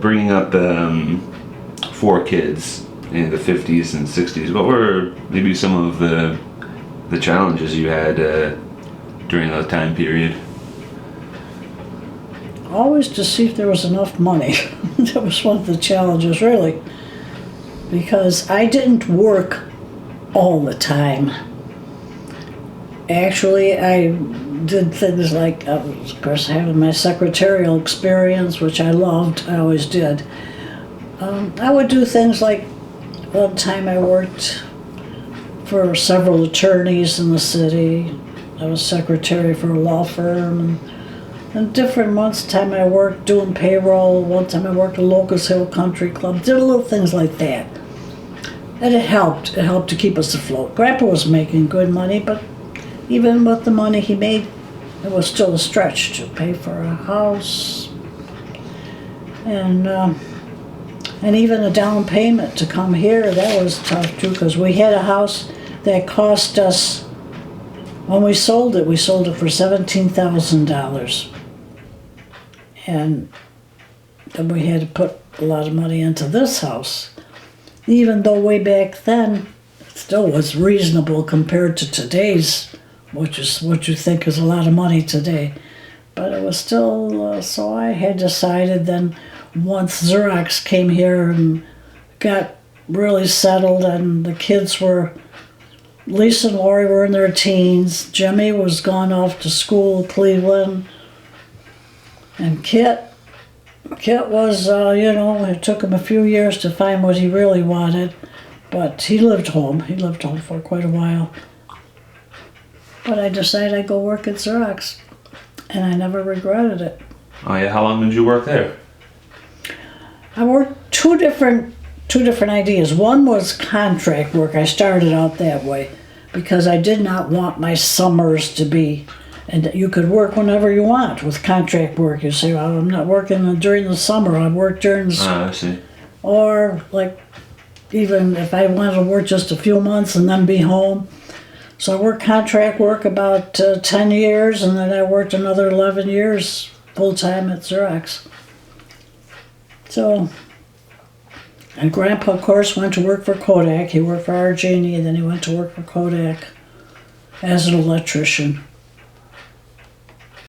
bringing up 4 kids in the 50s and 60s, what were maybe some of the challenges you had during that time period? Always to see if there was enough money. That was one of the challenges, really, because I didn't work all the time. Actually, I did things like, of course, having my secretarial experience, which I loved, I always did. I would do things like, one time I worked for several attorneys in the city. I was secretary for a law firm. And different months, time I worked doing payroll. One time I worked at Locust Hill Country Club. Did little things like that. And it helped. It helped to keep us afloat. Grandpa was making good money, but even with the money he made, it was still a stretch to pay for a house. And even a down payment to come here, that was tough too, because we had a house that cost us, when we sold it for $17,000. And then we had to put a lot of money into this house. Even though way back then, it still was reasonable compared to today's, which is what you think is a lot of money today. But it was still, so I had decided then, once Xerox came here and got really settled and the kids were, Lisa and Lori were in their teens, Jimmy was gone off to school in Cleveland, and Kit was, it took him a few years to find what he really wanted, but he lived home. He lived home for quite a while. But I decided I'd go work at Xerox, and I never regretted it. Oh yeah, how long did you work there? I worked two different ideas. One was contract work. I started out that way because I did not want my summers to be, and you could work whenever you want with contract work. You say, well, I'm not working during the summer. I work during the I see. Or like, even if I wanted to work just a few months and then be home. So I worked contract work about 10 years, and then I worked another 11 years full-time at Xerox. So, and Grandpa, of course, went to work for Kodak. He worked for RG&E, and then he went to work for Kodak as an electrician.